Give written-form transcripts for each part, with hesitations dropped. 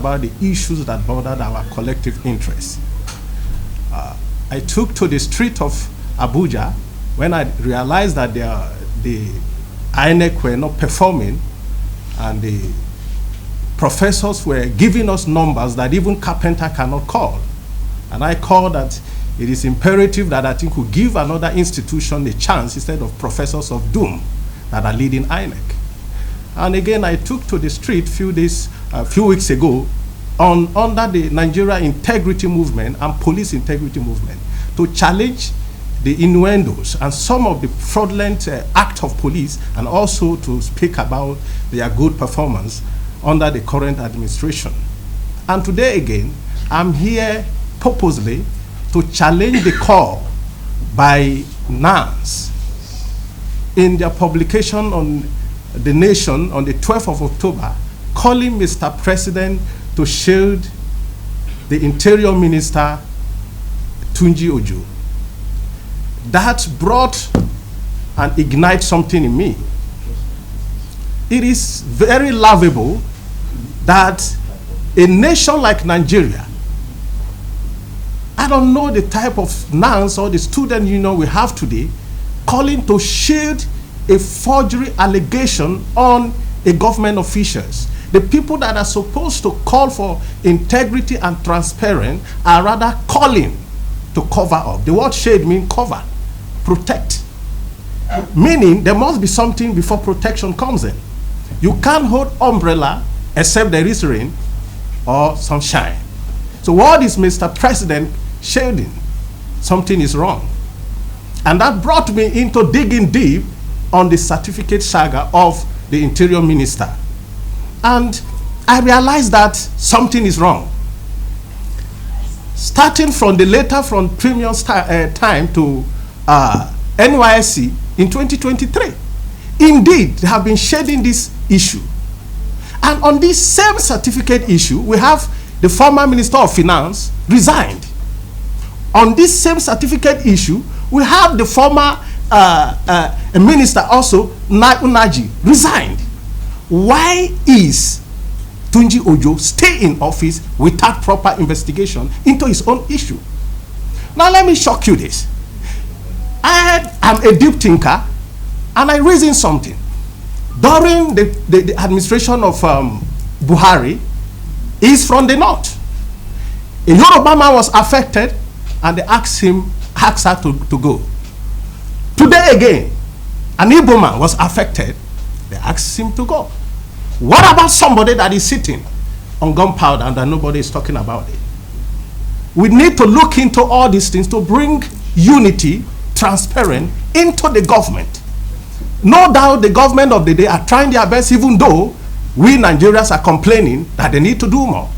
about the issues that bordered our collective interests. I took to the street of Abuja when I realized that the INEC were not performing, and the professors were giving us numbers that even Carpenter cannot call. And I called that it is imperative that I think we give another institution a chance instead of professors of doom that are leading INEC. And again, I took to the street a few weeks ago under the Nigeria integrity movement and police integrity movement to challenge the innuendos and some of the fraudulent act of police, and also to speak about their good performance under the current administration. And today again, I'm here purposely to challenge the call by NANS in their publication on The Nation on the 12th of October, calling Mr. President to shield the Interior Minister, Tunji Ojo. That brought and ignited something in me. It is very laughable that a nation like Nigeria, I don't know the type of NANS or the student union we have today, calling to shield a forgery allegation on a government officials. The people that are supposed to call for integrity and transparent are rather calling to cover up. The word shade means cover, protect. Meaning there must be something before protection comes in. You can't hold umbrella except there is rain or sunshine. So what is Mr. President shading? Something is wrong. And that brought me into digging deep on the certificate saga of the Interior Minister. And I realized that something is wrong. Starting from the letter from Premium Time to NYSC in 2023. Indeed, they have been shading this issue. And on this same certificate issue, we have the former Minister of Finance resigned. On this same certificate issue, we have the former minister also, Unaji, resigned. Why is Tunji Ojo stay in office without proper investigation into his own issue? Now let me shock you this. I am a deep thinker, and I reason something. During the administration of Buhari, he's from the north. A Yoruba man was affected, and they asked her to go. Today again, an Igbo man was affected, they asked him to go. What about somebody that is sitting on gunpowder and that nobody is talking about it? We need to look into all these things to bring unity, transparent, into the government. No doubt the government of the day are trying their best, even though we Nigerians are complaining that they need to do more.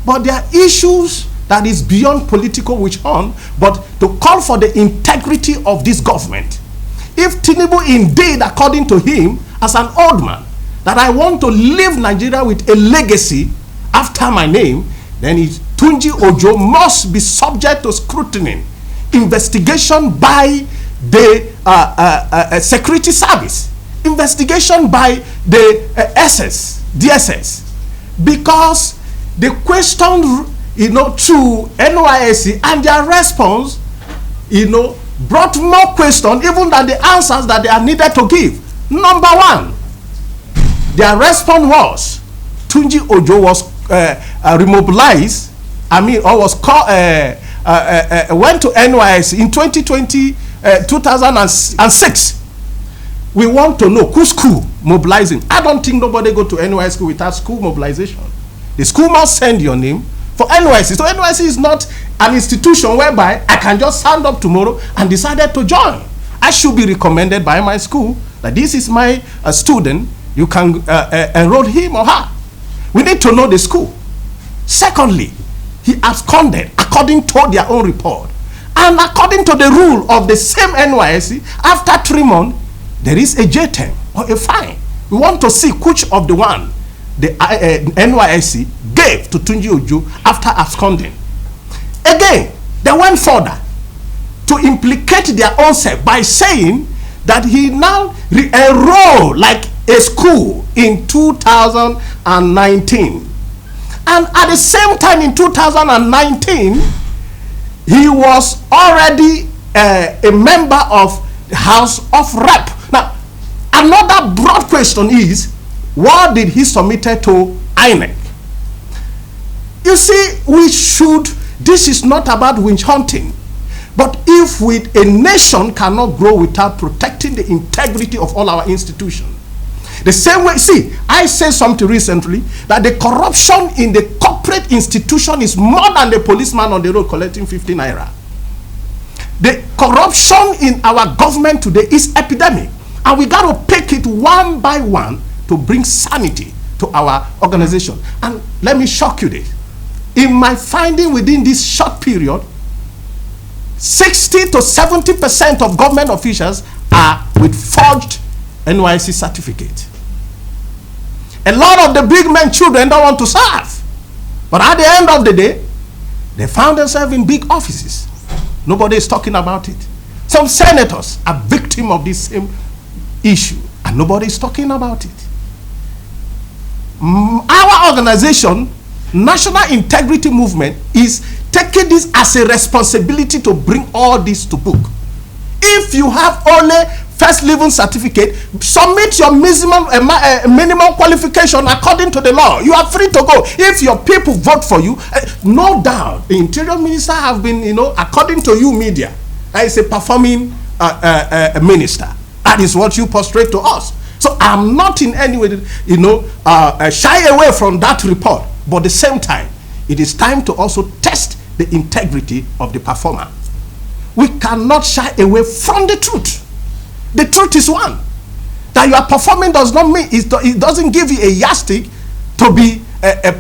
But there are issues that is beyond political which hunt, but to call for the integrity of this government. If Tinubu indeed, according to him, as an old man, that I want to leave Nigeria with a legacy after my name, then Tunji Ojo must be subject to scrutiny, investigation by the security service, investigation by the DSS, because the question, to NYSC and their response, brought more questions even than the answers that they are needed to give. Number one, their response was Tunji Ojo was remobilized, or was called, went to NYSC in 2006. We want to know who's school mobilizing. I don't think nobody go to NYSC without school mobilization. The school must send your name for NYSC. So NYSC is not an institution whereby I can just stand up tomorrow and decided to join. I should be recommended by my school that this is my student. You can enroll him or her. We need to know the school. Secondly, he absconded according to their own report. And according to the rule of the same NYSC, after 3 months, there is a jail term or a fine. We want to see which of the one the NYSC gave to Tunji Ojo after absconding. Again, they went further to implicate their own self by saying that he now re-enrolled like a school in 2019. And at the same time, in 2019, he was already a member of the House of Rep. Now, another broad question is, what did he submit to INEC? You see, this is not about witch hunting. But if a nation cannot grow without protecting the integrity of all our institutions, the same way, see, I said something recently that the corruption in the corporate institution is more than the policeman on the road collecting 50 naira. The corruption in our government today is epidemic, and we got to pick it one by one to bring sanity to our organization. And let me shock you this. In my finding within this short period, 60 to 70% of government officials are with forged NYSC certificate. A lot of the big men children don't want to serve. But at the end of the day, they found themselves in big offices. Nobody is talking about it. Some senators are victim of this same issue, and nobody is talking about it. Our organization, National Integrity Movement, is taking this as a responsibility to bring all this to book. If you have only first level certificate, submit your minimum qualification according to the law. You are free to go. If your people vote for you, no doubt the Interior Minister have been, according to you media, is a performing minister. That is what you portray to us. So I'm not in any way, shy away from that report. But at the same time, it is time to also test the integrity of the performer. We cannot shy away from the truth. The truth is one. That you are performing does not mean, it doesn't give you a yardstick to be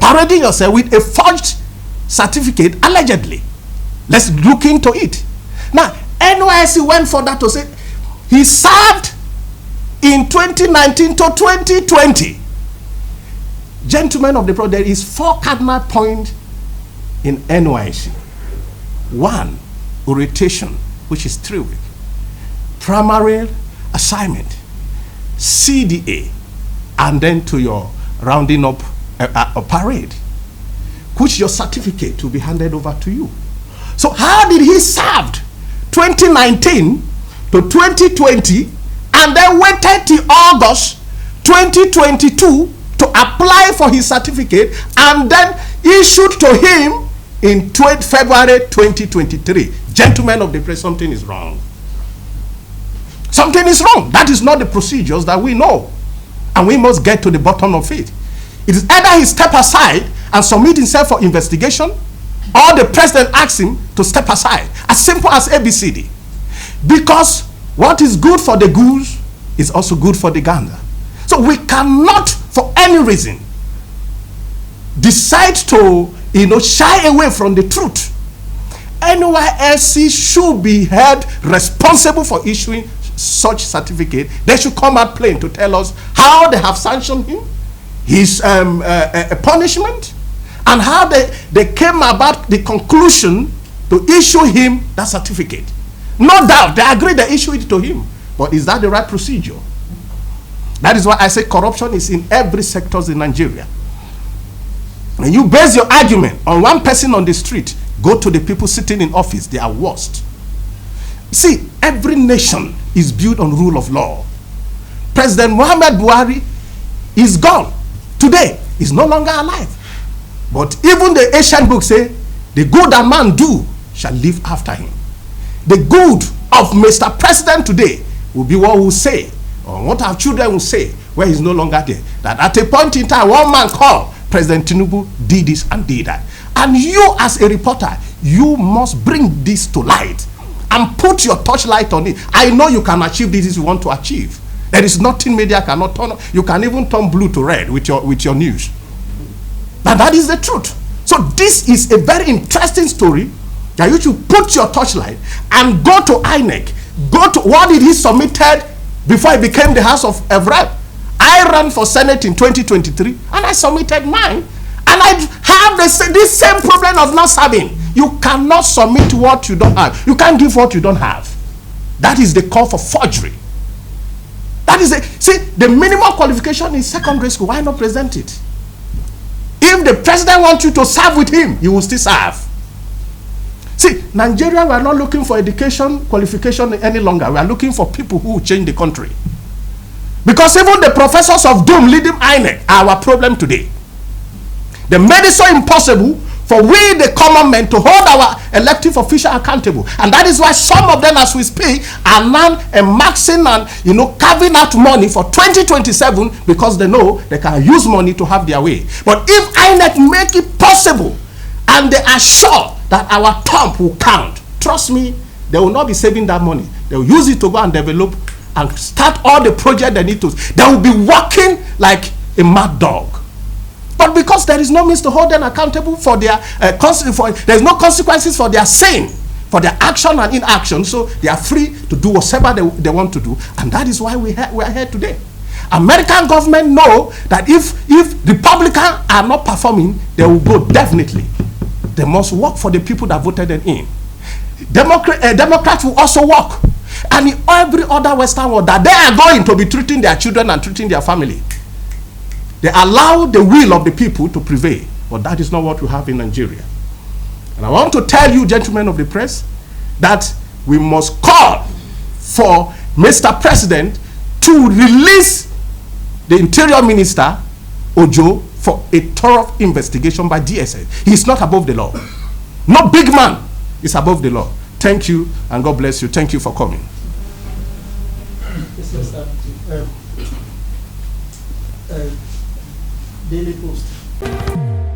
parading yourself with a forged certificate, allegedly. Let's look into it. Now, NYSC went for that to say, he served in 2019 to 2020. Gentlemen of the project, there is 4 cardinal points in NYSC. 1, orientation, which is 3 weeks. Primary assignment, CDA, and then to your rounding up a parade, which your certificate will be handed over to you. So how did he serve 2019 to 2020 and then waited till August 2022 to apply for his certificate and then issued to him in February 2023? Gentlemen of the press, something is wrong. Something is wrong. That is not the procedures that we know. And we must get to the bottom of it. It is either he step aside and submit himself for investigation, or the president asks him to step aside. As simple as ABCD. Because what is good for the goose is also good for the gander. So we cannot, for any reason, decide to, shy away from the truth. NYSC should be held responsible for issuing such certificate. They should come out plain to tell us how they have sanctioned him, his punishment, and how they came about the conclusion to issue him that certificate. No doubt, they agree they issue it to him. But is that the right procedure? That is why I say corruption is in every sector in Nigeria. And you base your argument on one person on the street, go to the people sitting in office, they are worst. See, every nation is built on rule of law. President Muhammad Buhari is gone. Today, he's no longer alive. But even the ancient books say, the good a man do shall live after him. The good of Mr. President today will be what we will say, or what our children will say, where he's no longer there. That at a point in time, one man called, President Tinubu did this and did that. And you as a reporter, you must bring this to light and put your torchlight on it. I know you can achieve this if you want to achieve. There is nothing media cannot turn on. You can even turn blue to red with your news. Now that is the truth. So this is a very interesting story that you should put your torchlight and go to INEC. Go to what did he submitted before he became the House of Rep. I ran for Senate in 2023 and I submitted mine. And I have this same problem of not serving. You cannot submit what you don't have. You can't give what you don't have. That is the call for forgery. That is see, the minimum qualification in secondary school. Why not present it? If the president wants you to serve with him, you will still serve. See, Nigeria, we are not looking for education qualification any longer. We are looking for people who will change the country. Because even the professors of doom leading INEC are our problem today. They made it so impossible for we, the common men, to hold our elective officials accountable. And that is why some of them, as we speak, are now maxing and, carving out money for 2027 because they know they can use money to have their way. But if INEC make it possible and they are sure that our thumb will count, trust me, they will not be saving that money. They will use it to go and develop and start all the projects they need to. They will be working like a mad dog. But because there is no means to hold them accountable for their there's no consequences for their sin, for their action and inaction, so they are free to do whatever they want to do. And that is why we are here today. American government know that if Republicans are not performing, they will go definitely. They must work for the people that voted them in. Democrats will also work. And in every other Western world that they are going to be treating their children and treating their family. They allow the will of the people to prevail. But that is not what we have in Nigeria. And I want to tell you, gentlemen of the press, that we must call for Mr. President to release the Interior Minister, Ojo, for a thorough investigation by DSS. He is not above the law. No big man is above the law. Thank you, and God bless you. Thank you for coming. Daily Post.